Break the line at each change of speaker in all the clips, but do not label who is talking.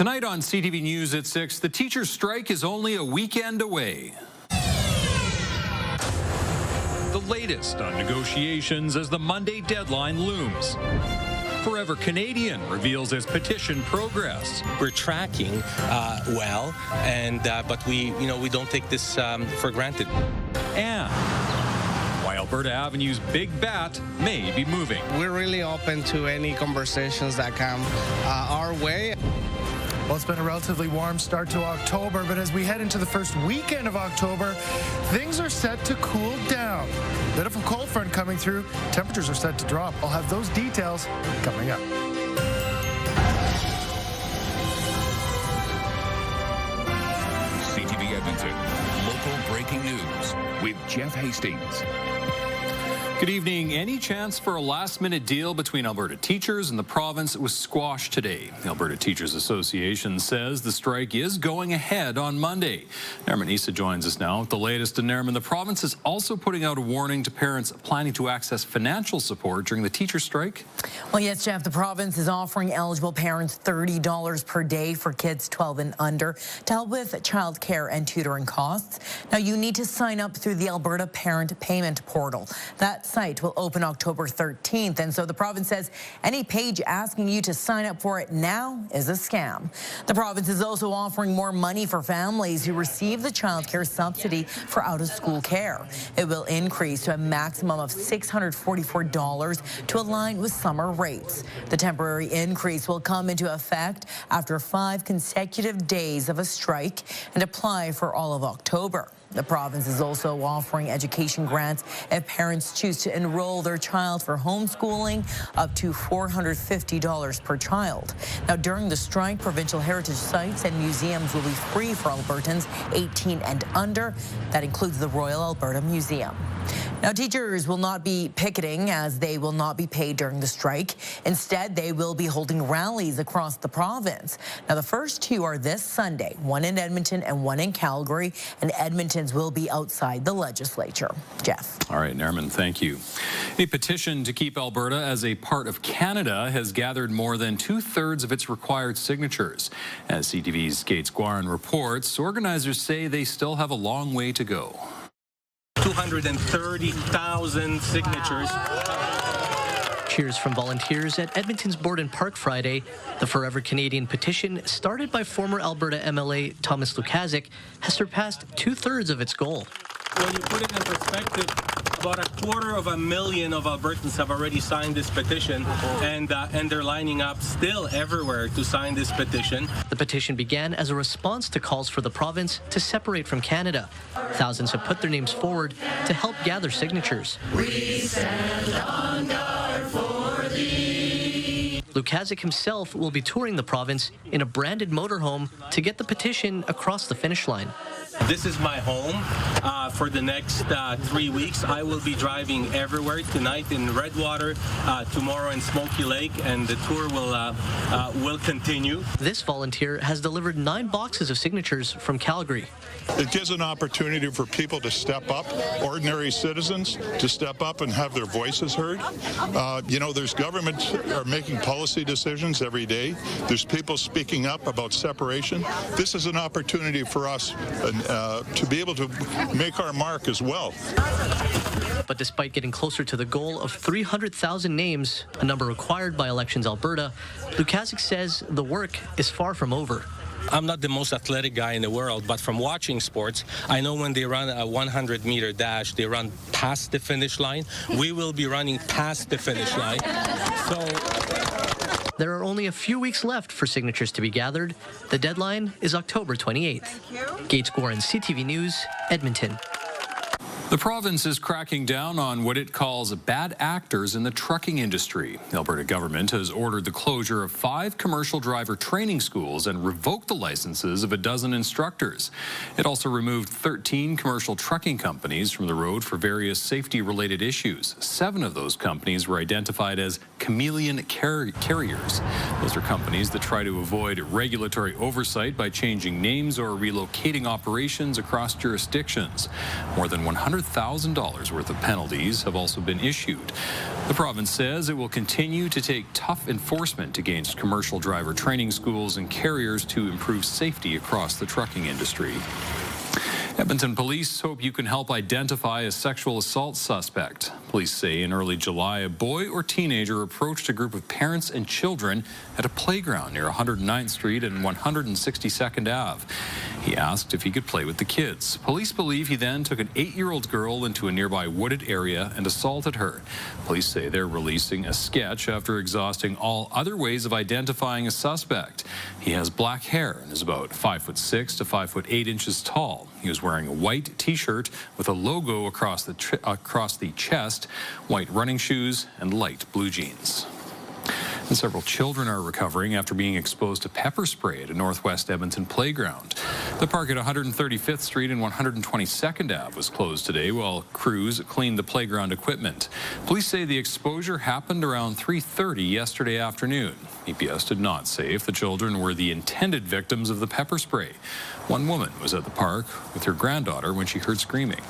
Tonight on CTV News at 6, the teacher strike is only a weekend away. The latest on negotiations as the Monday deadline looms. Forever Canadian reveals its petition progress.
We're tracking well, and but we don't take this for granted.
And why Alberta Avenue's big bat may be moving.
We're really open to any conversations that come our way.
Well, it's been a relatively warm start to October, but as we head into the first weekend of October, things are set to cool down. Bit of a cold front coming through. Temperatures are set to drop. I'll have those details coming up.
CTV Edmonton, local breaking news with Jeff Hastings.
Good evening. Any chance for a last-minute deal between Alberta teachers and the province was squashed today. The Alberta Teachers Association says the strike is going ahead on Monday. Nerman Issa joins us now with the latest. And Nerman, the province is also putting out a warning to parents planning to access financial support during the teacher strike.
Well, yes, Jeff, the province is offering eligible parents $30 per day for kids 12 and under to help with childcare and tutoring costs. Now, you need to sign up through the Alberta Parent Payment Portal. That site will open October 13th, and so the province says any page asking you to sign up for it now is a scam. The province is also offering more money for families who receive the childcare subsidy for out-of-school care. It will increase to a maximum of $644 to align with summer rates. The temporary increase will come into effect after 5 consecutive days of a strike and apply for all of October. The province is also offering education grants if parents choose to enroll their child for homeschooling, up to $450 per child. Now, during the strike, provincial heritage sites and museums will be free for Albertans 18 and under. That includes the Royal Alberta Museum. Now, teachers will not be picketing as they will not be paid during the strike. Instead, they will be holding rallies across the province. Now, the first 2 are this Sunday, one in Edmonton and one in Calgary, and Edmonton's will be outside the legislature. Jeff.
All right, Nerman, thank you. A petition to keep Alberta as a part of Canada has gathered more than 2/3 of its required signatures. As CTV's Gates Guarin reports, organizers say they still have a long way to go.
230,000 signatures.
Cheers from volunteers at Edmonton's Board and Park Friday. The Forever Canadian petition, started by former Alberta MLA Thomas Lukazik, has surpassed 2/3 of its goal.
When you put it in perspective, about 250,000 of Albertans have already signed this petition, and they're lining up still everywhere to sign this petition.
The petition began as a response to calls for the province to separate from Canada. Thousands have put their names forward to help gather signatures. We stand on guard for thee. Lukazik himself will be touring the province in a branded motorhome to get the petition across the finish line.
This is my home. For the next 3 weeks, I will be driving everywhere. Tonight in Redwater, tomorrow in Smoky Lake, and the tour will continue.
This volunteer has delivered 9 boxes of signatures from Calgary.
It gives an opportunity for people to step up, ordinary citizens to step up and have their voices heard. There's governments are making policy decisions every day. There's people speaking up about separation. This is an opportunity for us to be able to make our mark as well.
But despite getting closer to the goal of 300,000 names, a number required by Elections Alberta, Lukazik says the work is far from over.
I'm not the most athletic guy in the world, but from watching sports, I know when they run a 100-meter dash, they run past the finish line. We will be running past the finish line.
There are only a few weeks left for signatures to be gathered. The deadline is October 28th. Gates Guarin, CTV News, Edmonton.
The province is cracking down on what it calls bad actors in the trucking industry. The Alberta government has ordered the closure of 5 commercial driver training schools and revoked the licenses of a dozen instructors. It also removed 13 commercial trucking companies from the road for various safety-related issues. 7 of those companies were identified as chameleon carriers. Those are companies that try to avoid regulatory oversight by changing names or relocating operations across jurisdictions. More than 100 $100,000 worth of penalties have also been issued. The province says it will continue to take tough enforcement against commercial driver training schools and carriers to improve safety across the trucking industry. Edmonton police hope you can help identify a sexual assault suspect. Police say in early July, a boy or teenager approached a group of parents and children at a playground near 109th Street and 162nd Ave. He asked if he could play with the kids. Police believe he then took an 8-year-old girl into a nearby wooded area and assaulted her. Police say they're releasing a sketch after exhausting all other ways of identifying a suspect. He has black hair and is about 5'6" to 5'8" tall. He was wearing a white T-shirt with a logo across the chest, white running shoes, and light blue jeans. And several children are recovering after being exposed to pepper spray at a northwest Edmonton playground. The park at 135th Street and 122nd Ave was closed today while crews cleaned the playground equipment. Police say the exposure happened around 3:30 yesterday afternoon. EPS did not say if the children were the intended victims of the pepper spray. One woman was at the park with her granddaughter when she heard screaming.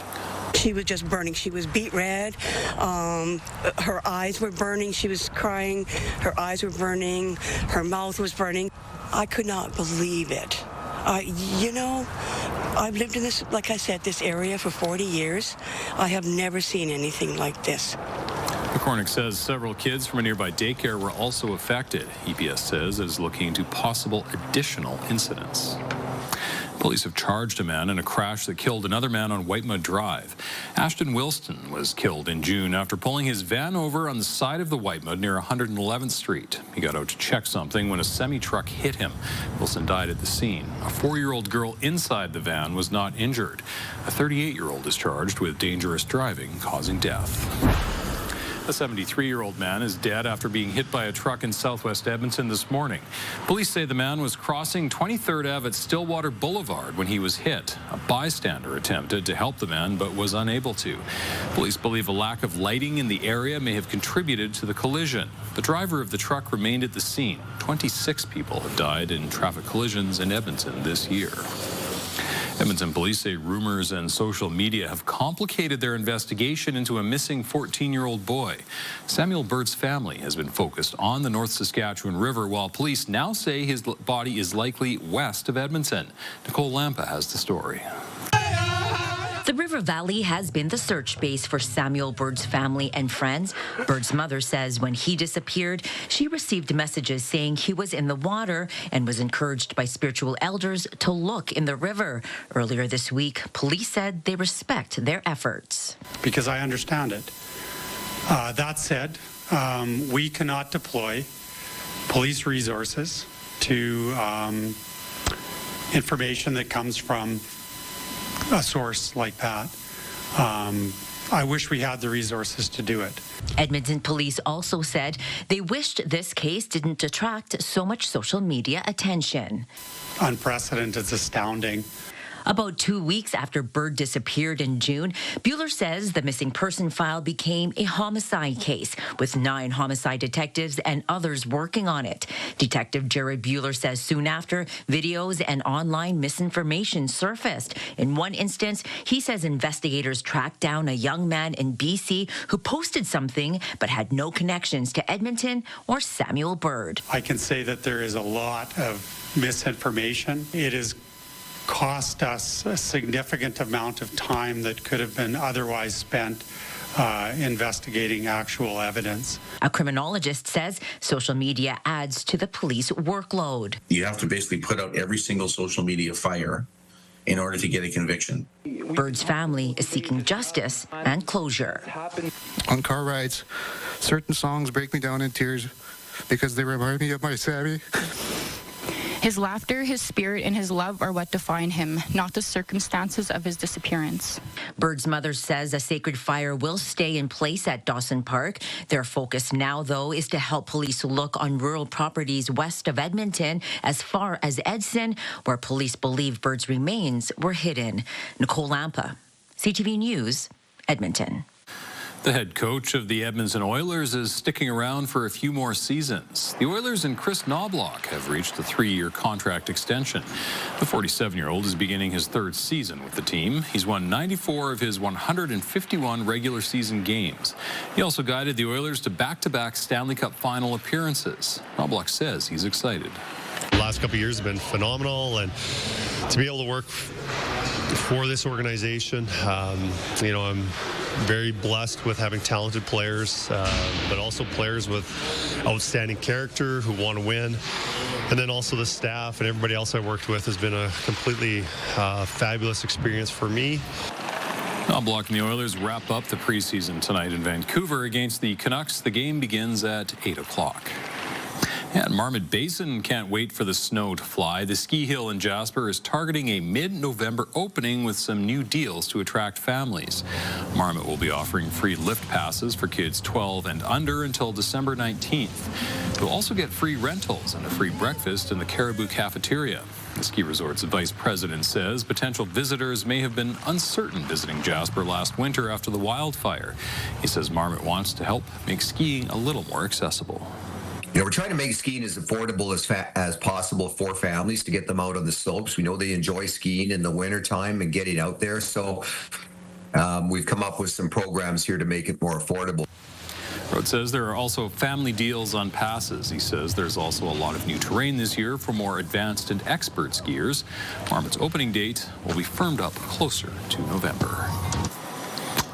She was just burning. She was beet red. Her eyes were burning. She was crying. Her eyes were burning. Her mouth was burning. I could not believe it. I've lived in this, like I said, this area for 40 years. I have never seen anything like this.
McCormick says several kids from a nearby daycare were also affected. EPS says it is looking into possible additional incidents. Police have charged a man in a crash that killed another man on Whitemud Drive. Ashton Wilson was killed in June after pulling his van over on the side of the Whitemud near 111th Street. He got out to check something when a semi-truck hit him. Wilson died at the scene. A 4-year-old girl inside the van was not injured. A 38-year-old is charged with dangerous driving causing death. A 73-year-old man is dead after being hit by a truck in southwest Edmonton this morning. Police say the man was crossing 23rd Ave at Stillwater Boulevard when he was hit. A bystander attempted to help the man but was unable to. Police believe a lack of lighting in the area may have contributed to the collision. The driver of the truck remained at the scene. 26 people have died in traffic collisions in Edmonton this year. Edmonton police say rumors and social media have complicated their investigation into a missing 14-year-old boy. Samuel Bird's family has been focused on the North Saskatchewan River, while police now say his body is likely west of Edmonton. Nicole Lampa has the story.
The River Valley has been the search base for Samuel Bird's family and friends. Bird's mother says when he disappeared, she received messages saying he was in the water and was encouraged by spiritual elders to look in the river. Earlier this week, police said they respect their efforts.
Because I understand it. That said, we cannot deploy police resources to information that comes from a source like that. I wish we had the resources to do it.
Edmonton police also said they wished this case didn't attract so much social media attention.
Unprecedented, it's astounding.
About 2 weeks after Bird disappeared in June, Bueller says the missing person file became a homicide case, with 9 homicide detectives and others working on it. Detective Jared Bueller says soon after, videos and online misinformation surfaced. In one instance, he says investigators tracked down a young man in BC who posted something but had no connections to Edmonton or Samuel Bird.
I can say that there is a lot of misinformation. It is cost us a significant amount of time that could have been otherwise spent investigating actual evidence.
A criminologist says social media adds to the police workload.
You have to basically put out every single social media fire in order to get a conviction.
Bird's family is seeking justice and closure.
On car rides, certain songs break me down in tears because they remind me of my Sammy.
His laughter, his spirit, and his love are what define him, not the circumstances of his disappearance.
Bird's mother says a sacred fire will stay in place at Dawson Park. Their focus now, though, is to help police look on rural properties west of Edmonton as far as Edson, where police believe Bird's remains were hidden. Nicole Lampa, CTV News, Edmonton.
The head coach of the Edmonton Oilers is sticking around for a few more seasons. The Oilers and Chris Knobloch have reached a 3-year contract extension. The 47-year-old is beginning his 3rd season with the team. He's won 94 of his 151 regular season games. He also guided the Oilers to back-to-back Stanley Cup final appearances. Knobloch says he's excited.
The last couple of years have been phenomenal, and to be able to work for this organization, I'm very blessed with having talented players, but also players with outstanding character who want to win. And then also the staff and everybody else I worked with has been a completely fabulous experience for me.
Knobloch and the Oilers wrap up the preseason tonight in Vancouver against the Canucks. The game begins at 8 o'clock. And Marmot Basin can't wait for the snow to fly. The ski hill in Jasper is targeting a mid-November opening with some new deals to attract families. Marmot will be offering free lift passes for kids 12 and under until December 19th. You'll also get free rentals and a free breakfast in the Caribou Cafeteria. The ski resort's vice president says potential visitors may have been uncertain visiting Jasper last winter after the wildfire. He says Marmot wants to help make skiing a little more accessible.
We're trying to make skiing as affordable as possible for families to get them out on the slopes. We know they enjoy skiing in the wintertime and getting out there. So we've come up with some programs here to make it more affordable.
Road says there are also family deals on passes. He says there's also a lot of new terrain this year for more advanced and expert skiers. Marmot's opening date will be firmed up closer to November.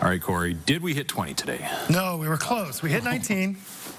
All right, Corey, did we hit 20 today?
No, we were close. We hit 19.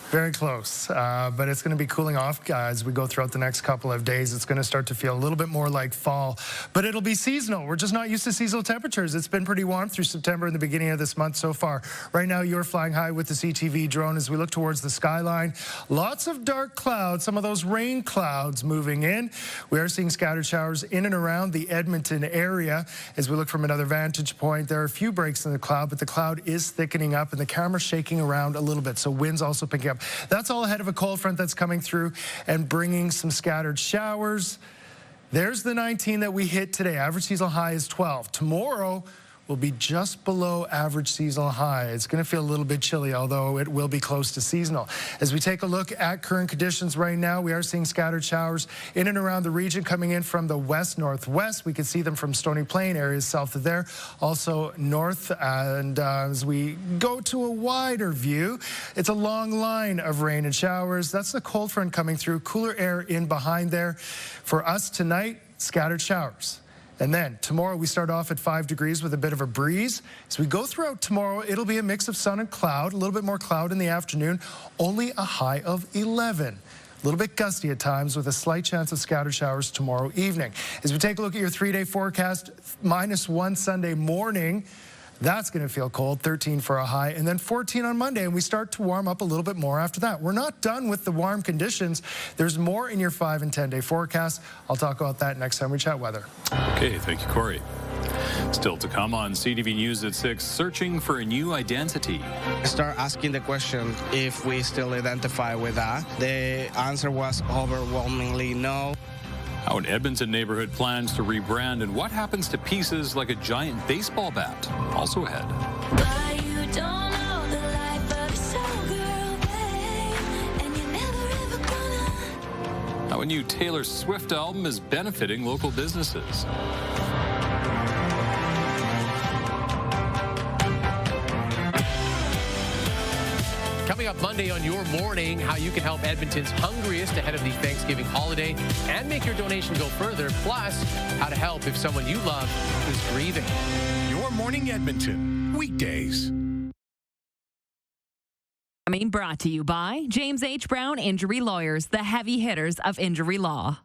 Very close, but it's going to be cooling off as we go throughout the next couple of days. It's going to start to feel a little bit more like fall, but it'll be seasonal. We're just not used to seasonal temperatures. It's been pretty warm through September and the beginning of this month so far. Right now, you're flying high with the CTV drone as we look towards the skyline. Lots of dark clouds, some of those rain clouds moving in. We are seeing scattered showers in and around the Edmonton area. As we look from another vantage point, there are a few breaks in the cloud, but the cloud is thickening up and the camera's shaking around a little bit, so winds also picking up. That's all ahead of a cold front that's coming through and bringing some scattered showers. There's the 19 that we hit today. Average seasonal high is 12. Tomorrow will be just below average seasonal high. It's going to feel a little bit chilly, although it will be close to seasonal. As we take a look at current conditions right now, we are seeing scattered showers in and around the region coming in from the west-northwest. We can see them from Stony Plain, areas south of there, also north. And as we go to a wider view, it's a long line of rain and showers. That's the cold front coming through, cooler air in behind there. For us tonight, scattered showers. And then tomorrow we start off at 5 degrees with a bit of a breeze. As we go throughout tomorrow, it'll be a mix of sun and cloud, a little bit more cloud in the afternoon, only a high of 11. A little bit gusty at times with a slight chance of scattered showers tomorrow evening. As we take a look at your 3-day forecast, -1 Sunday morning. That's going to feel cold, 13 for a high, and then 14 on Monday, and we start to warm up a little bit more after that. We're not done with the warm conditions. There's more in your 5- and 10-day forecast. I'll talk about that next time we chat weather.
Okay, thank you, Corey. Still to come on CTV News at 6, searching for a new identity.
Start asking the question if we still identify with that. The answer was overwhelmingly no.
How an Edmonton neighborhood plans to rebrand and what happens to pieces like a giant baseball bat. Also ahead. How a new Taylor Swift album is benefiting local businesses.
Coming up Monday on Your Morning, how you can help Edmonton's hungriest ahead of the Thanksgiving holiday and make your donation go further. Plus, how to help if someone you love is grieving.
Your Morning Edmonton, weekdays.
Brought to you by James H. Brown Injury Lawyers, the heavy hitters of injury law.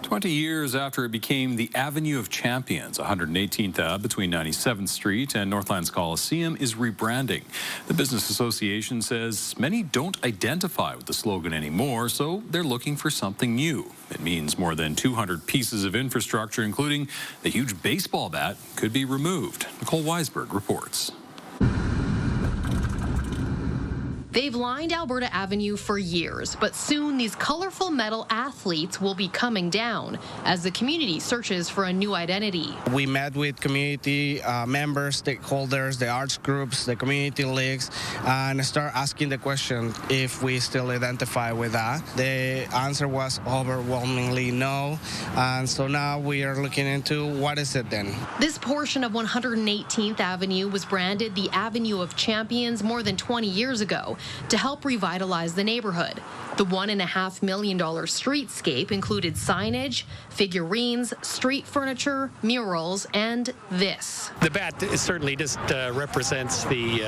20 years after it became the Avenue of Champions, 118th Ave between 97th Street and Northlands Coliseum is rebranding. The Business Association says many don't identify with the slogan anymore, so they're looking for something new. It means more than 200 pieces of infrastructure, including the huge baseball bat, could be removed. Nicole Weisberg reports.
They've lined Alberta Avenue for years, but soon these colorful metal athletes will be coming down as the community searches for a new identity.
We met with community members, stakeholders, the arts groups, the community leagues, and start asking the question if we still identify with that. The answer was overwhelmingly no, and so now we are looking into what is it then.
This portion of 118th Avenue was branded the Avenue of Champions more than 20 years ago to help revitalize the neighborhood. The $1.5 million streetscape included signage, figurines, street furniture, murals, and this.
The bat certainly just represents the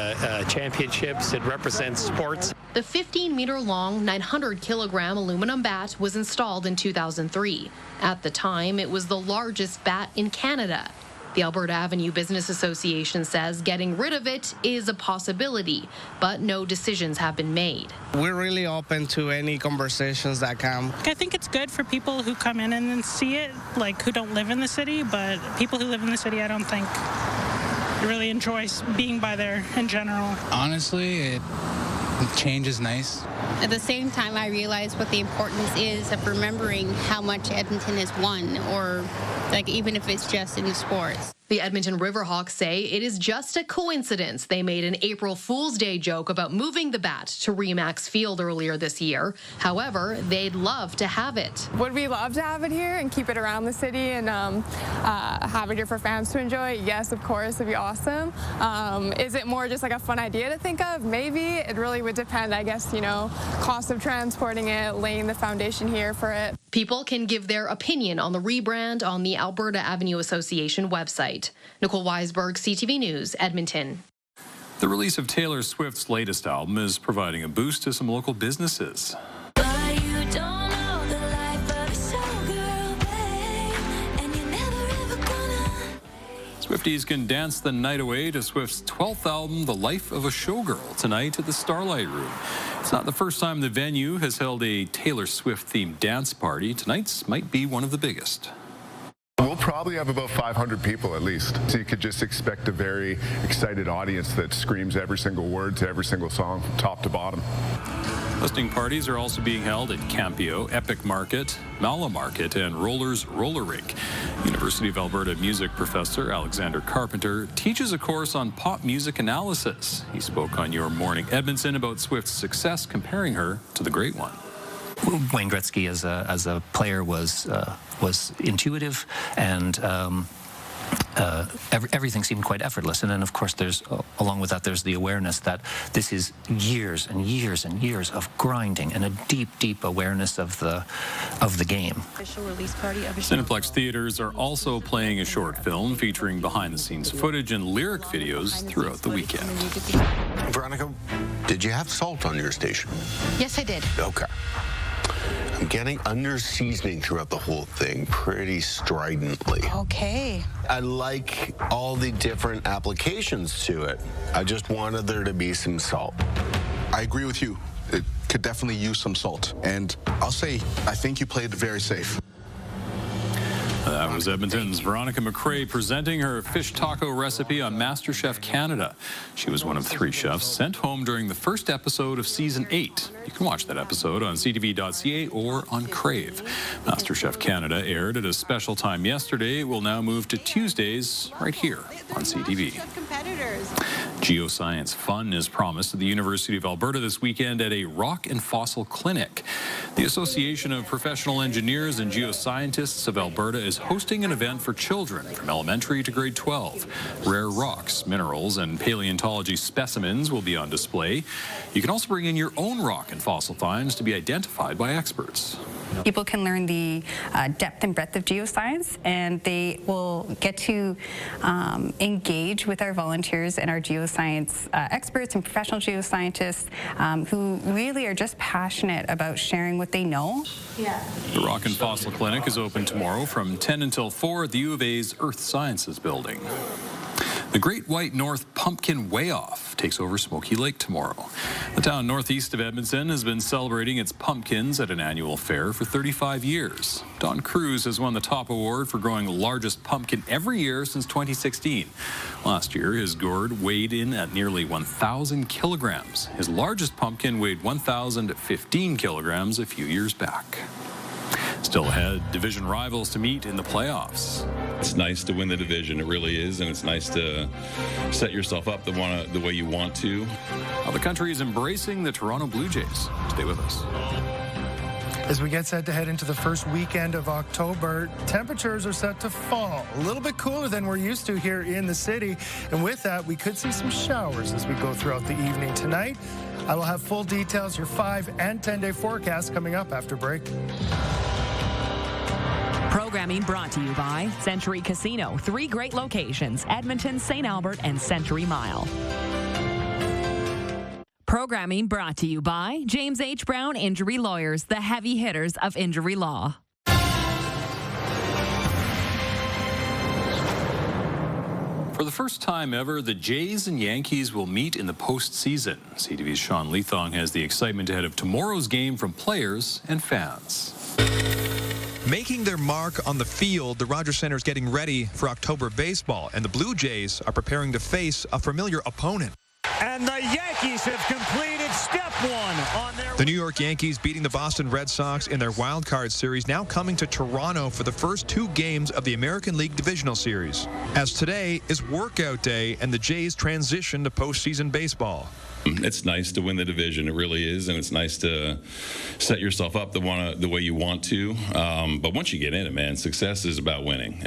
championships. It represents sports.
The 15-meter-long, 900-kilogram aluminum bat was installed in 2003. At the time, it was the largest bat in Canada. The Alberta Avenue Business Association says getting rid of it is a possibility, but no decisions have been made.
We're really open to any conversations that come.
I think it's good for people who come in and see it, like who don't live in the city, but people who live in the city, I don't think really enjoy being by there in general.
Honestly, change is nice.
At the same time, I realize what the importance is of remembering how much Edmonton has won, or like even if it's just in the sports.
The Edmonton Riverhawks say it is just a coincidence they made an April Fool's Day joke about moving the bat to Remax Field earlier this year. However, they'd love to have it.
Would we love to have it here and keep it around the city and have it here for fans to enjoy? Yes, of course, it'd be awesome. Is it more just like a fun idea to think of? Maybe. It really would depend, I guess, cost of transporting it, laying the foundation here for it.
People can give their opinion on the rebrand on the Alberta Avenue Association website. Nicole Weisberg, CTV News, Edmonton.
The release of Taylor Swift's latest album is providing a boost to some local businesses. Swifties can dance the night away to Swift's 12th album, The Life of a Showgirl, tonight at the Starlight Room. It's not the first time the venue has held a Taylor Swift-themed dance party. Tonight's might be one of the biggest.
We'll probably have about 500 people at least. So you could just expect a very excited audience that screams every single word to every single song, top to bottom.
Listening parties are also being held at Campio, Epic Market, Mala Market, and Rollers Roller Rink. University of Alberta music professor Alexander Carpenter teaches a course on pop music analysis. He spoke on Your Morning Edmonton about Swift's success, comparing her to the great one.
Wayne Gretzky as a player was intuitive, and everything seemed quite effortless. And then, of course, along with that, there's the awareness that this is years and years and years of grinding and a deep awareness of the game.
Official release party of
Cineplex theaters are also playing a short film featuring behind-the-scenes footage and lyric videos throughout the weekend.
Veronica, did you have salt on your station?
Yes, I did.
Okay. I'm getting under-seasoning throughout the whole thing pretty stridently.
Okay.
I like all the different applications to it. I just wanted there to be some salt.
I agree with you. It could definitely use some salt. And I'll say, I think you played it very safe.
That was Edmonton's Veronica McRae presenting her fish taco recipe on MasterChef Canada. She was one of 3 chefs sent home during the first episode of Season 8. You can watch that episode on ctv.ca or on Crave. MasterChef Canada aired at a special time yesterday. It will now move to Tuesdays right here on CTV. Geoscience fun is promised at the University of Alberta this weekend at a rock and fossil clinic. The Association of Professional Engineers and Geoscientists of Alberta is hosting an event for children from elementary to grade 12. Rare rocks, minerals, and paleontology specimens will be on display. You can also bring in your own rock and fossil finds to be identified by experts.
People can learn the depth and breadth of geoscience, and they will get to engage with our volunteers and our geoscience experts and professional geoscientists who really are just passionate about sharing what they know.
Yeah. The Rock and Fossil Clinic is open tomorrow from 10 until 4 at the U of A's Earth Sciences building. The Great White North Pumpkin Way-Off takes over Smoky Lake tomorrow. The town northeast of Edmonton has been celebrating its pumpkins at an annual fair for 35 years. Don Cruz has won the top award for growing the largest pumpkin every year since 2016. Last year, his gourd weighed in at nearly 1,000 kilograms. His largest pumpkin weighed 1,015 kilograms a few years back. Still ahead, division rivals to meet in the playoffs.
It's nice to win the division, it really is, and it's nice to set yourself up the way you want to.
How the country is embracing the Toronto Blue Jays. Stay with us.
As we get set to head into the first weekend of October, temperatures are set to fall. A little bit cooler than we're used to here in the city. And with that, we could see some showers as we go throughout the evening tonight. I will have full details, your 5- and 10-day forecast coming up after break.
Programming brought to you by Century Casino. 3 great locations, Edmonton, St. Albert, and Century Mile. Programming brought to you by James H. Brown Injury Lawyers, the heavy hitters of injury law.
For the first time ever, the Jays and Yankees will meet in the postseason. CTV's Sean Leathong has the excitement ahead of tomorrow's game from players and fans.
Making their mark on the field, the Rogers Centre is getting ready for October baseball, and the Blue Jays are preparing to face a familiar opponent.
And the Yankees have completed step 1 on their...
The New York Yankees beating the Boston Red Sox in their wild card series, now coming to Toronto for the first 2 games of the American League Divisional Series. As today is workout day and the Jays transition to postseason baseball.
It's nice to win the division, it really is, and it's nice to set yourself up the way you want to. But once you get in it, man, success is about winning.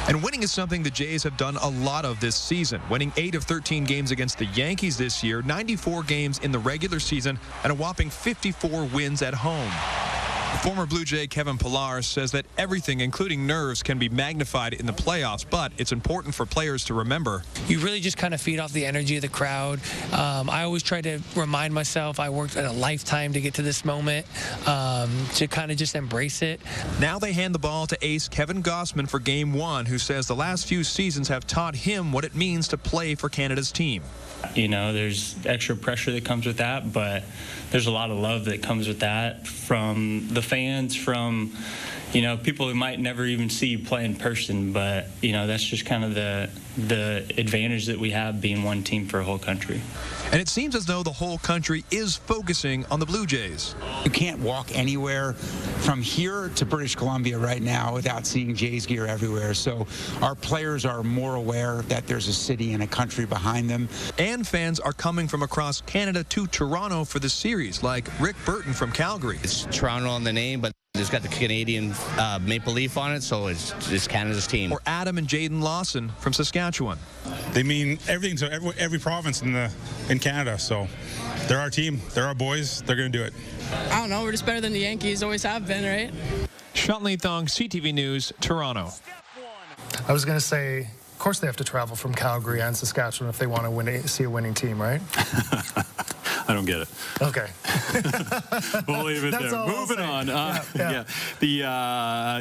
And winning is something the Jays have done a lot of this season, winning 8 of 13 games against the Yankees this year, 94 games in the regular season, and a whopping 54 wins at home. Former Blue Jay Kevin Pillar says that everything, including nerves, can be magnified in the playoffs, but it's important for players to remember.
You really just kind of feed off the energy of the crowd. I always try to remind myself I worked a lifetime to get to this moment, to kind of just embrace it.
Now they hand the ball to ace Kevin Gossman for Game 1, who says the last few seasons have taught him what it means to play for Canada's team.
You know, there's extra pressure that comes with that, but there's a lot of love that comes with that from the fans, from, you know, people who might never even see you play in person, but, you know, that's just kind of the advantage that we have being one team for a whole country.
And it seems as though the whole country is focusing on the Blue Jays.
You can't walk anywhere from here to British Columbia right now without seeing Jays gear everywhere. So our players are more aware that there's a city and a country behind them.
And fans are coming from across Canada to Toronto for the series, like Rick Burton from Calgary.
It's Toronto on the name, but it's got the Canadian maple leaf on it, so it's Canada's team.
Or Adam and Jaden Lawson from Saskatchewan.
They mean everything to every province in Canada, so they're our team, they're our boys, they're going to do it.
I don't know, we're just better than the Yankees, always have been, right?
Sean Leathong, CTV News, Toronto.
I was going to say, of course they have to travel from Calgary and Saskatchewan if they want to see a winning team, right?
I don't get it.
Okay.
We'll leave it there. Moving on.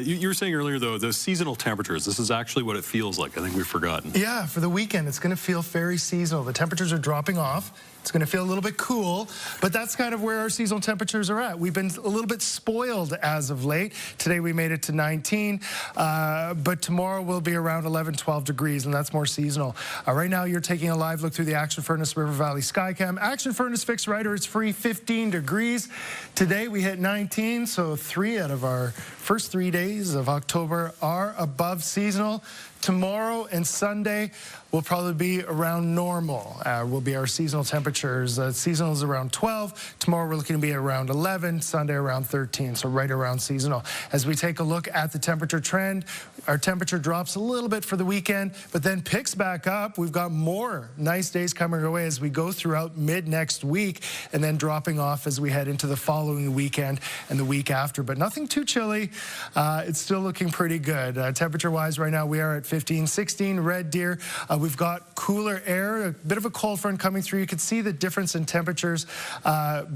You were saying earlier, though, the seasonal temperatures. This is actually what it feels like. I think we've forgotten.
Yeah, for the weekend, it's going to feel very seasonal. The temperatures are dropping off. It's going to feel a little bit cool, but that's kind of where our seasonal temperatures are at. We've been a little bit spoiled as of late. Today we made it to 19, but tomorrow will be around 11, 12 degrees, and that's more seasonal. Right now you're taking a live look through the Action Furnace River Valley Skycam. Action Furnace Fixed Rider, it's free, 15 degrees. Today we hit 19, so 3 out of our first 3 days of October are above seasonal. Tomorrow and Sunday will probably be around normal. Will be our seasonal temperatures. Seasonal is around 12. Tomorrow we're looking to be around 11. Sunday around 13, so right around seasonal. As we take a look at the temperature trend, our temperature drops a little bit for the weekend, but then picks back up. We've got more nice days coming our way as we go throughout mid next week, and then dropping off as we head into the following weekend and the week after. But nothing too chilly. It's still looking pretty good. Temperature-wise right now we are at 15, 16 Red Deer. We've got cooler air, a bit of a cold front coming through. You can see the difference in temperatures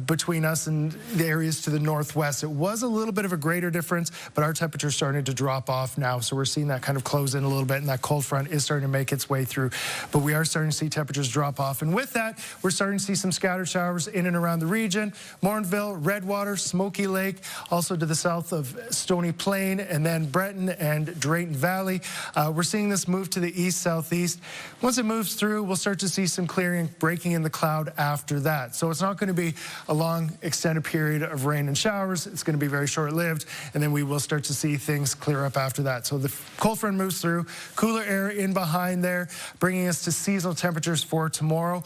between us and the areas to the northwest. It was a little bit of a greater difference, but our temperature's starting to drop off now. So we're seeing that kind of close in a little bit, and that cold front is starting to make its way through. But we are starting to see temperatures drop off. And with that, we're starting to see some scattered showers in and around the region. Mornville, Redwater, Smoky Lake, also to the south of Stony Plain, and then Breton and Drayton Valley. We're seeing this move to the east-southeast. Once it moves through, we'll start to see some clearing, breaking in the cloud after that. So it's not going to be a long, extended period of rain and showers. It's going to be very short-lived, and then we will start to see things clear up after that. So the cold front moves through, cooler air in behind there, bringing us to seasonal temperatures for tomorrow.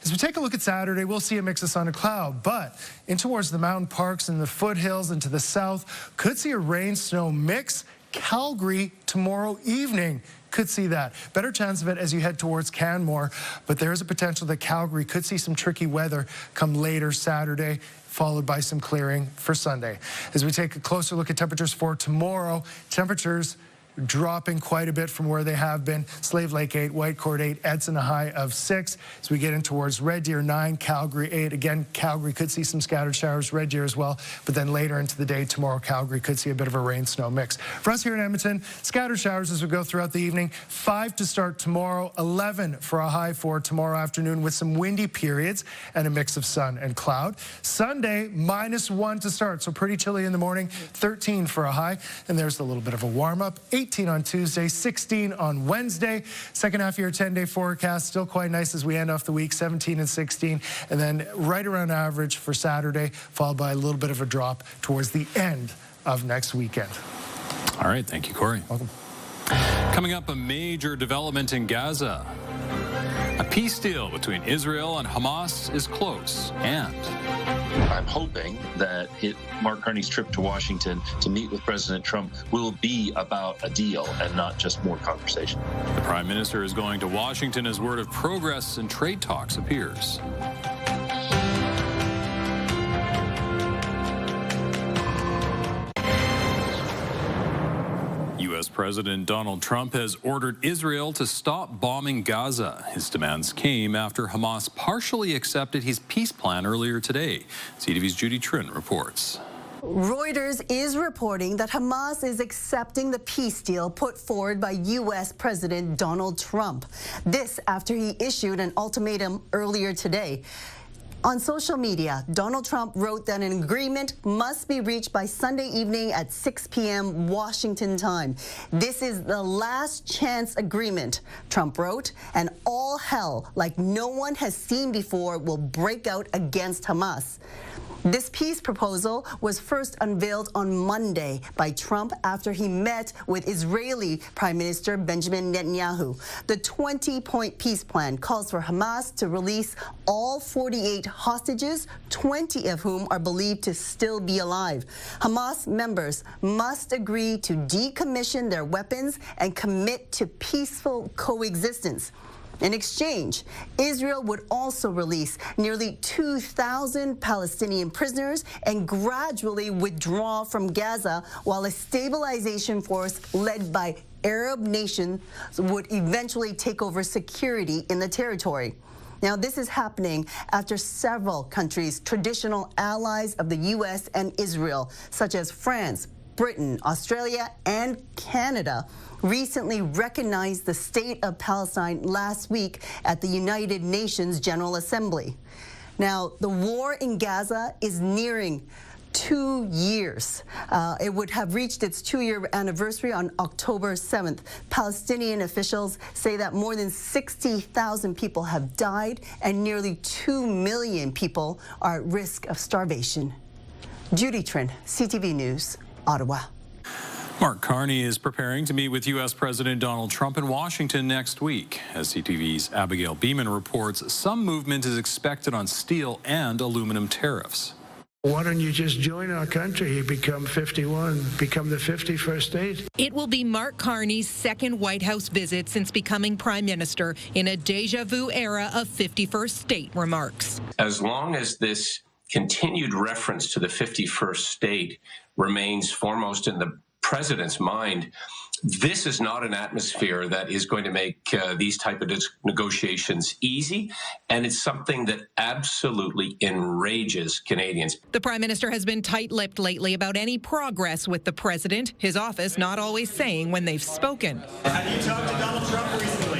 As we take a look at Saturday, we'll see a mix of sun and cloud, but in towards the mountain parks and the foothills and to the south, could see a rain-snow mix. Calgary tomorrow evening could see that. Better chance of it as you head towards Canmore, but there is a potential that Calgary could see some tricky weather come later Saturday, followed by some clearing for Sunday. As we take a closer look at temperatures for tomorrow, temperatures dropping quite a bit from where they have been. Slave Lake 8, Whitecourt 8, Edson a high of 6. As we get in towards Red Deer 9, Calgary 8. Again, Calgary could see some scattered showers, Red Deer as well. But then later into the day tomorrow, Calgary could see a bit of a rain-snow mix. For us here in Edmonton, scattered showers as we go throughout the evening. 5 to start tomorrow, 11 for a high for tomorrow afternoon with some windy periods and a mix of sun and cloud. Sunday, -1 to start, so pretty chilly in the morning. 13 for a high, and there's a little bit of a warm-up. 18 on Tuesday, 16 on Wednesday. Second half of your 10-day forecast, still quite nice as we end off the week, 17 and 16. And then right around average for Saturday, followed by a little bit of a drop towards the end of next weekend.
All right, thank you, Corey.
Welcome.
Coming up, a major development in Gaza. A peace deal between Israel and Hamas is close, and
I'm hoping that Mark Carney's trip to Washington to meet with President Trump will be about a deal and not just more conversation.
The Prime Minister is going to Washington as word of progress in trade talks appears. U.S. President Donald Trump has ordered Israel to stop bombing Gaza. His demands came after Hamas partially accepted his peace plan earlier today. CTV's Judy Trin reports.
Reuters is reporting that Hamas is accepting the peace deal put forward by U.S. President Donald Trump. This after he issued an ultimatum earlier today. On social media, Donald Trump wrote that an agreement must be reached by Sunday evening at 6 p.m. Washington time. This is the last chance agreement, Trump wrote, and all hell like no one has seen before will break out against Hamas. This peace proposal was first unveiled on Monday by Trump after he met with Israeli Prime Minister Benjamin Netanyahu. The 20-point peace plan calls for Hamas to release all 48 hostages, 20 of whom are believed to still be alive. Hamas members must agree to decommission their weapons and commit to peaceful coexistence. In exchange, Israel would also release nearly 2,000 Palestinian prisoners and gradually withdraw from Gaza, while a stabilization force led by Arab nations would eventually take over security in the territory. Now, this is happening after several countries, traditional allies of the U.S. and Israel, such as France, Britain, Australia, and Canada, recently recognized the state of Palestine last week at the United Nations General Assembly. Now, the war in Gaza is nearing 2 years. It would have reached its 2-year anniversary on October 7th. Palestinian officials say that more than 60,000 people have died and nearly 2 million people are at risk of starvation. Judy Trin, CTV News, Ottawa.
Mark Carney is preparing to meet with U.S. President Donald Trump in Washington next week. As CTV's Abigail Beeman reports, some movement is expected on steel and aluminum tariffs.
Why don't you just join our country? You become 51, become the 51st state.
It will be Mark Carney's second White House visit since becoming prime minister in a deja vu era of 51st state remarks.
As long as this continued reference to the 51st state remains foremost in the president's mind, this is not an atmosphere that is going to make these type of negotiations easy, and it's something that absolutely enrages Canadians.
The Prime Minister has been tight-lipped lately about any progress with the President, his office not always saying when they've spoken.
Have you talked to Donald Trump recently?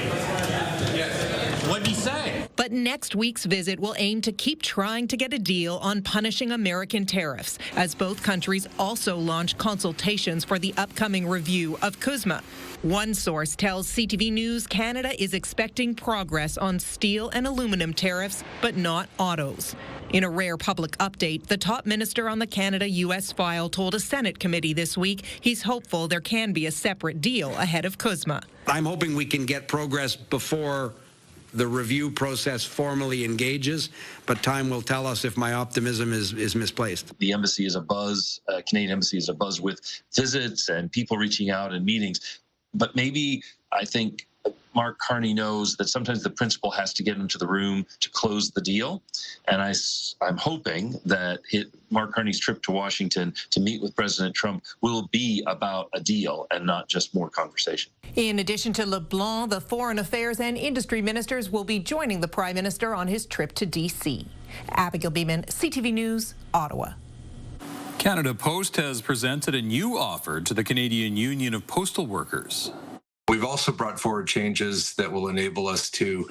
Yes. What did he say?
But next week's visit will aim to keep trying to get a deal on punishing American tariffs, as both countries also launch consultations for the upcoming review of CUSMA. One source tells CTV News Canada is expecting progress on steel and aluminum tariffs, but not autos. In a rare public update, the top minister on the Canada-U.S. file told a Senate committee this week he's hopeful there can be a separate deal ahead of CUSMA.
I'm hoping we can get progress before the review process formally engages, but time will tell us if my optimism is misplaced.
The embassy is abuzz, Canadian embassy is abuzz with visits and people reaching out and meetings. But maybe I think Mark Carney knows that sometimes the principal has to get into the room to close the deal. And I'm hoping that Mark Carney's trip to Washington to meet with President Trump will be about a deal and not just more conversation.
In addition to LeBlanc, the foreign affairs and industry ministers will be joining the Prime Minister on his trip to D.C. Abigail Beeman, CTV News, Ottawa.
Canada Post has presented a new offer to the Canadian Union of Postal Workers.
We've also brought forward changes that will enable us to,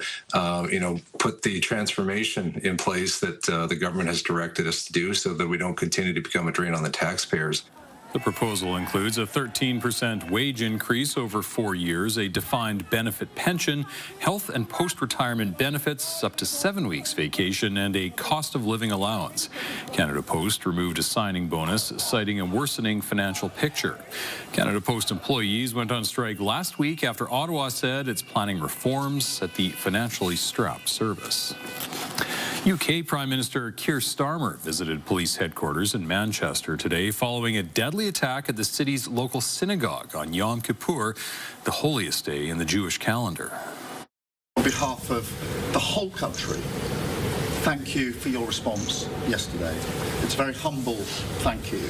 put the transformation in place that the government has directed us to do so that we don't continue to become a drain on the taxpayers.
The proposal includes a 13% wage increase over 4 years, a defined benefit pension, health and post-retirement benefits, up to 7 weeks vacation, and a cost of living allowance. Canada Post removed a signing bonus, citing a worsening financial picture. Canada Post employees went on strike last week after Ottawa said it's planning reforms at the financially strapped service. UK Prime Minister Keir Starmer visited police headquarters in Manchester today following a deadly attack at the city's local synagogue on Yom Kippur, the holiest day in the Jewish calendar.
On behalf of the whole country, thank you for your response yesterday. It's a very humble thank you.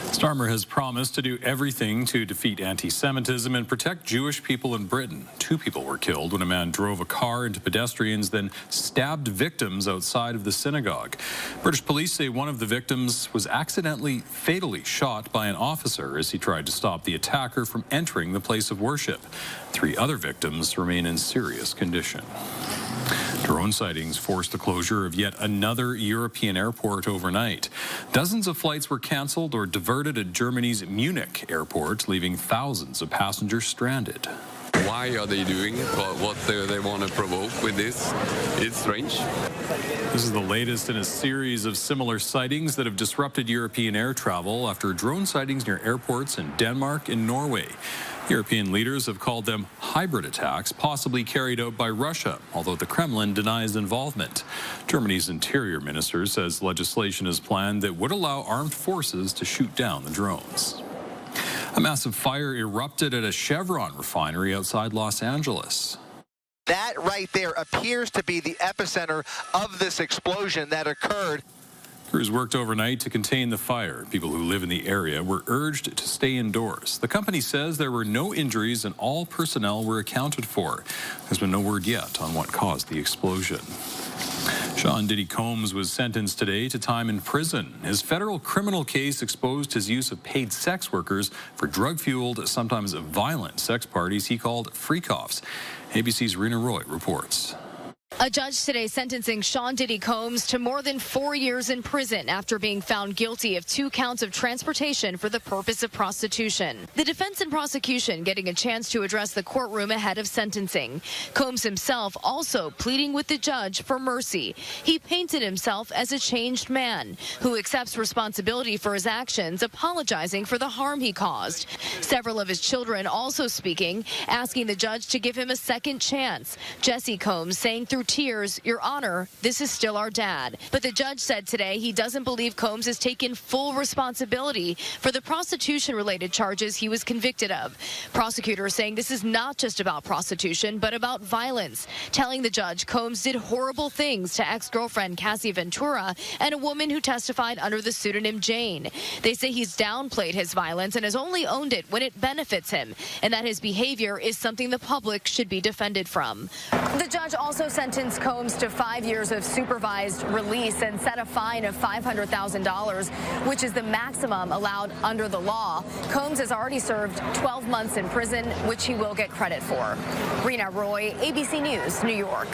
Starmer has promised to do everything to defeat anti-Semitism and protect Jewish people in Britain. 2 people were killed when a man drove a car into pedestrians, then stabbed victims outside of the synagogue. British police say one of the victims was accidentally fatally shot by an officer as he tried to stop the attacker from entering the place of worship. 3 other victims remain in serious condition. Drone sightings forced the closure of yet another European airport overnight. Dozens of flights were canceled or diverted at Germany's Munich airport, leaving thousands of passengers stranded.
Why are they doing it? What they want to provoke with this? It's strange.
This is the latest in a series of similar sightings that have disrupted European air travel after drone sightings near airports in Denmark and Norway. European leaders have called them hybrid attacks, possibly carried out by Russia, although the Kremlin denies involvement. Germany's interior minister says legislation is planned that would allow armed forces to shoot down the drones. A massive fire erupted at a Chevron refinery outside Los Angeles.
That right there appears to be the epicenter of this explosion that occurred.
Crews worked overnight to contain the fire. People who live in the area were urged to stay indoors. The company says there were no injuries and all personnel were accounted for. There's been no word yet on what caused the explosion. Sean Diddy Combs was sentenced today to time in prison. His federal criminal case exposed his use of paid sex workers for drug-fueled, sometimes violent sex parties he called freak-offs. ABC's Rena Roy reports.
A judge today sentencing Sean Diddy Combs to more than 4 years in prison after being found guilty of 2 counts of transportation for the purpose of prostitution. The defense and prosecution getting a chance to address the courtroom ahead of sentencing. Combs himself also pleading with the judge for mercy. He painted himself as a changed man who accepts responsibility for his actions, apologizing for the harm he caused. Several of his children also speaking, asking the judge to give him a second chance. Jesse Combs saying through tears, "Your Honor, this is still our dad." But the judge said today he doesn't believe Combs has taken full responsibility for the prostitution-related charges he was convicted of. Prosecutors saying this is not just about prostitution, but about violence, telling the judge Combs did horrible things to ex-girlfriend Cassie Ventura and a woman who testified under the pseudonym Jane. They say he's downplayed his violence and has only owned it when it benefits him, and that his behavior is something the public should be defended from. The judge also sentenced Combs to 5 years of supervised release and set a fine of $500,000, which is the maximum allowed under the law. Combs has already served 12 months in prison, which he will get credit for. Rena Roy, ABC News, New York.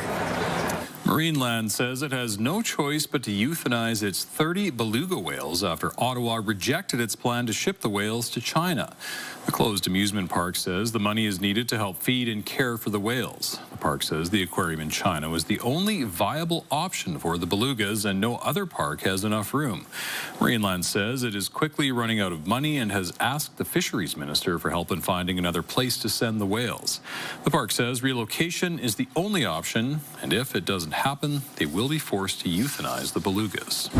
Marineland says it has no choice but to euthanize its 30 beluga whales after Ottawa rejected its plan to ship the whales to China. The closed amusement park says the money is needed to help feed and care for the whales. The park says the aquarium in China was the only viable option for the belugas and no other park has enough room. Marineland says it is quickly running out of money and has asked the fisheries minister for help in finding another place to send the whales. The park says relocation is the only option, and if it doesn't happen, they will be forced to euthanize the belugas.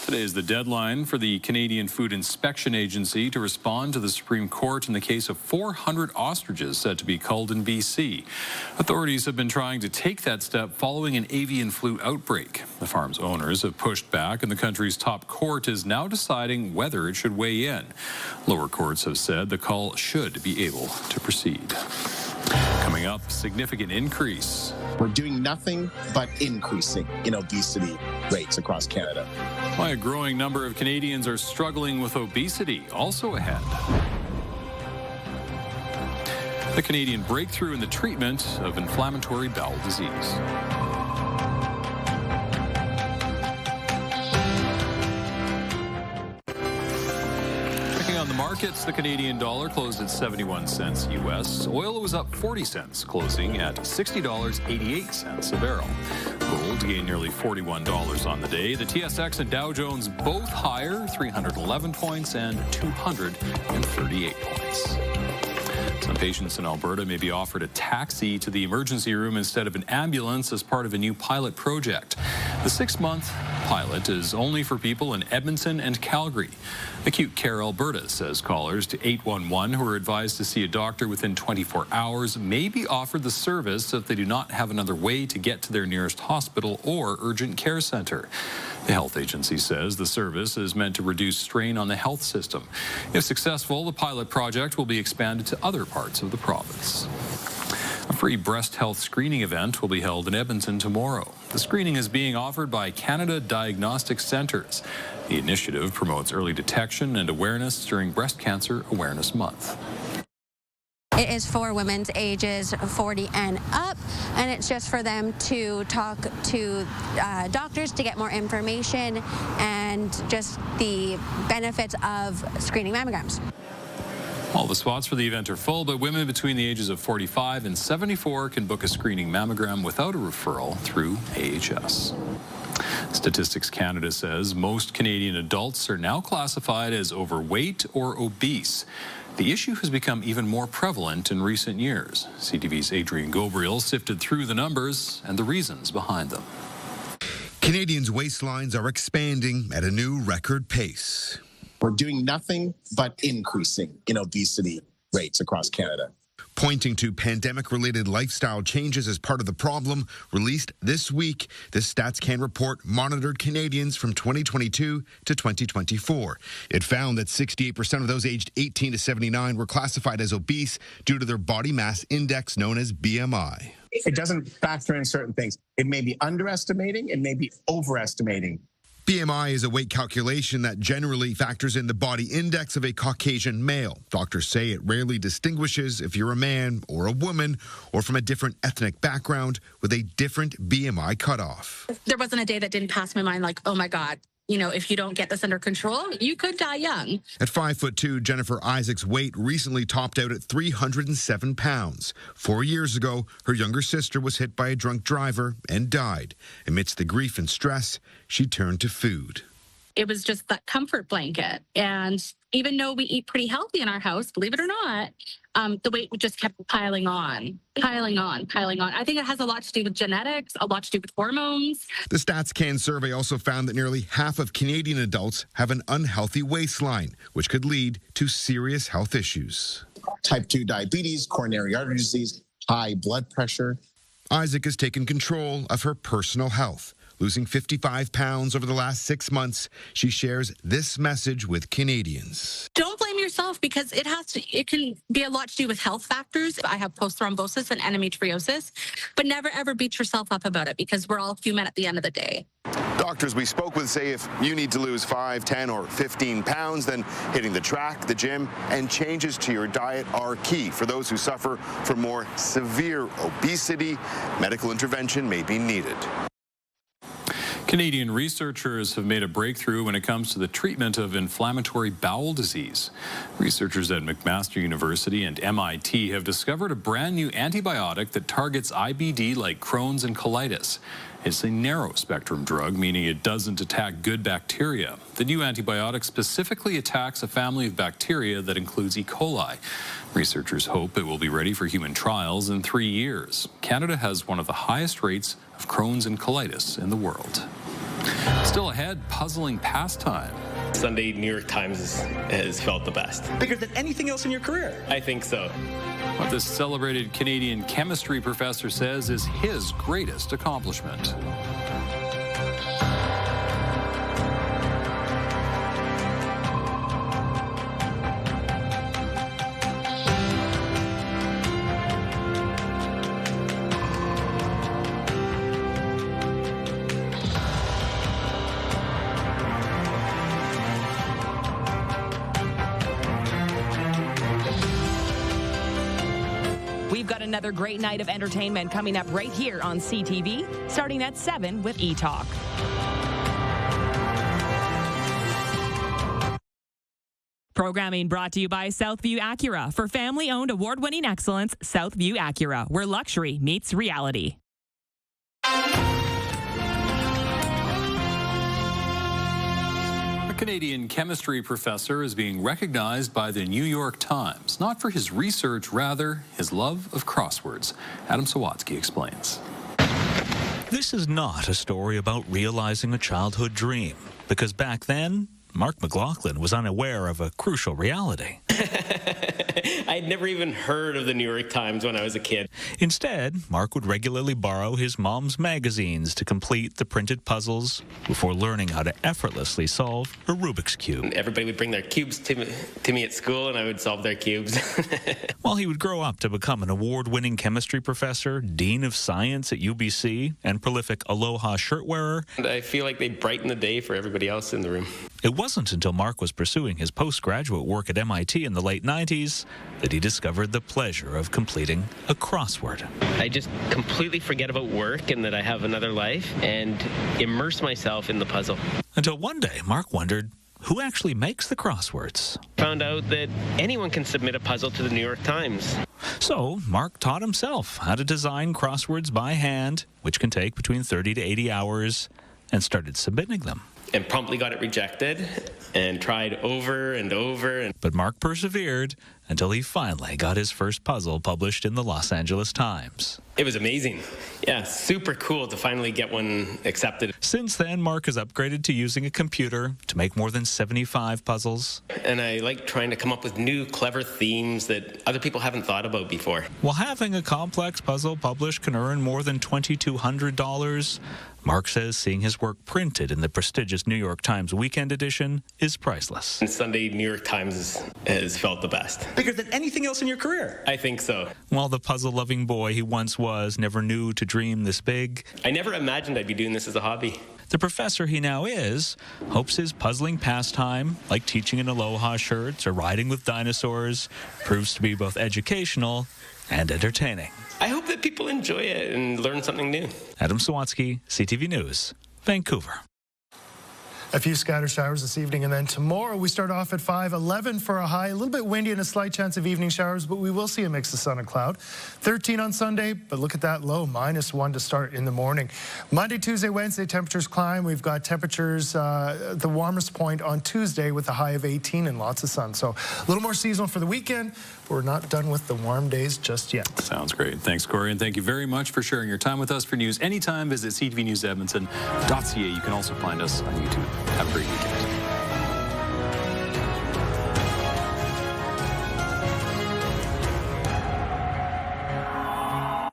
Today is the deadline for the Canadian Food Inspection Agency to respond to the Supreme Court in the case of 400 ostriches said to be culled in BC. Authorities have been trying to take that step following an avian flu outbreak. The farm's owners have pushed back, and the country's top court is now deciding whether it should weigh in. Lower courts have said the cull should be able to proceed. Coming up, significant increase.
We're doing nothing but increasing in obesity rates across Canada.
Why a growing number of Canadians are struggling with obesity, also ahead. The Canadian breakthrough in the treatment of inflammatory bowel disease. On the markets, the Canadian dollar closed at 71 cents U.S. Oil was up 40 cents, closing at $60.88 a barrel. Gold gained nearly $41 on the day. The TSX and Dow Jones both higher, 311 points and 238 points. Some patients in Alberta may be offered a taxi to the emergency room instead of an ambulance as part of a new pilot project. The 6-month pilot is only for people in Edmonton and Calgary. Acute Care Alberta says callers to 811 who are advised to see a doctor within 24 hours may be offered the service if they do not have another way to get to their nearest hospital or urgent care centre. The health agency says the service is meant to reduce strain on the health system. If successful, the pilot project will be expanded to other parts of the province. A free breast health screening event will be held in Edmonton tomorrow. The screening is being offered by Canada Diagnostic Centres. The initiative promotes early detection and awareness during Breast Cancer Awareness Month.
It is for women's ages 40 and up, and it's just for them to talk to doctors to get more information and just the benefits of screening mammograms.
All the spots for the event are full, but women between the ages of 45 and 74 can book a screening mammogram without a referral through AHS. Statistics Canada says most Canadian adults are now classified as overweight or obese. The issue has become even more prevalent in recent years. CTV's Adrian Gobriel sifted through the numbers and the reasons behind them.
Canadians' waistlines are expanding at a new record pace.
We're doing nothing but increasing in obesity rates across Canada.
Pointing to pandemic-related lifestyle changes as part of the problem, released this week, this Stats Can report monitored Canadians from 2022 to 2024. It found that 68% of those aged 18 to 79 were classified as obese due to their body mass index known as BMI.
It doesn't factor in certain things. It may be underestimating, it may be overestimating.
BMI is a weight calculation that generally factors in the body index of a Caucasian male. Doctors say it rarely distinguishes if you're a man or a woman or from a different ethnic background with a different BMI cutoff.
There wasn't a day that didn't pass my mind like, oh my God, you know, if you don't get this under control, you could die young.
At 5'2", Jennifer Isaac's weight recently topped out at 307 pounds. 4 years ago, her younger sister was hit by a drunk driver and died. Amidst the grief and stress, she turned to food.
It was just that comfort blanket. And even though we eat pretty healthy in our house, believe it or not, the weight just kept piling on. I think it has a lot to do with genetics, a lot to do with hormones.
The StatsCan survey also found that nearly half of Canadian adults have an unhealthy waistline, which could lead to serious health issues.
Type 2 diabetes, coronary artery disease, high blood pressure.
Isaac has taken control of her personal health. Losing 55 pounds over the last 6 months, she shares this message with Canadians.
Don't blame yourself because it can be a lot to do with health factors. I have post-thrombosis and endometriosis, but never ever beat yourself up about it because we're all human at the end of the day.
Doctors we spoke with say if you need to lose 5, 10, or 15 pounds, then hitting the track, the gym, and changes to your diet are key. For those who suffer from more severe obesity, medical intervention may be needed.
Canadian researchers have made a breakthrough when it comes to the treatment of inflammatory bowel disease. Researchers at McMaster University and MIT have discovered a brand new antibiotic that targets IBD like Crohn's and colitis. It's a narrow-spectrum drug, meaning it doesn't attack good bacteria. The new antibiotic specifically attacks a family of bacteria that includes E. coli. Researchers hope it will be ready for human trials in 3 years. Canada has one of the highest rates of Crohn's and colitis in the world. Still ahead, puzzling pastime.
Sunday New York Times has felt the best.
Bigger than anything else in your career?
I think so.
What this celebrated Canadian chemistry professor says is his greatest accomplishment.
We've got another great night of entertainment coming up right here on CTV, starting at 7 with E-Talk. Programming brought to you by Southview Acura. For family-owned award-winning excellence, Southview Acura, where luxury meets reality.
A Canadian chemistry professor is being recognized by the New York Times, not for his research, rather his love of crosswords. Adam Sawatsky explains.
This is not a story about realizing a childhood dream, because back then, Mark McLaughlin was unaware of a crucial reality.
I'd never even heard of the New York Times when I was a kid.
Instead, Mark would regularly borrow his mom's magazines to complete the printed puzzles before learning how to effortlessly solve a Rubik's Cube.
Everybody would bring their cubes to me at school, and I would solve their cubes.
While he would grow up to become an award-winning chemistry professor, dean of science at UBC, and prolific Aloha shirt wearer,
And I feel like they brighten the day for everybody else in the room.
it wasn't until Mark was pursuing his postgraduate work at MIT in the late 90s that he discovered the pleasure of completing a crossword.
I just completely forget about work and that I have another life and immerse myself in the puzzle.
Until one day, Mark wondered, who actually makes the crosswords?
Found out that anyone can submit a puzzle to the New York Times.
So, Mark taught himself how to design crosswords by hand, which can take between 30 to 80 hours, and started submitting them.
And promptly got it rejected and tried over and over.
But Mark persevered until he finally got his first puzzle published in the Los Angeles Times.
It was amazing. Yeah, super cool to finally get one accepted.
Since then, Mark has upgraded to using a computer to make more than 75 puzzles.
And I like trying to come up with new, clever themes that other people haven't thought about before.
While having a complex puzzle published can earn more than $2,200, Mark says seeing his work printed in the prestigious New York Times Weekend Edition is priceless.
And Sunday New York Times has felt the best.
Bigger than anything else in your career?
I think so.
While the puzzle-loving boy he once was never knew to dream this big,
I never imagined I'd be doing this as a hobby.
the professor he now is hopes his puzzling pastime, like teaching in aloha shirts or riding with dinosaurs, proves to be both educational and entertaining.
I hope that people enjoy it and learn something new.
Adam Sawatsky, CTV News, Vancouver.
A few scattered showers this evening, and then tomorrow we start off at 5, 11 for a high, a little bit windy and a slight chance of evening showers, but we will see a mix of sun and cloud. 13 on Sunday, but look at that low, -1 to start in the morning. Monday, Tuesday, Wednesday, temperatures climb. We've got temperatures, the warmest point on Tuesday with a high of 18 and lots of sun. So a little more seasonal for the weekend, but we're not done with the warm days just yet.
Sounds great. Thanks, Corey, and thank you very much for sharing your time with us. For news anytime, visit ctvnewsedmonton.ca. You can also find us on YouTube. Have a great weekend.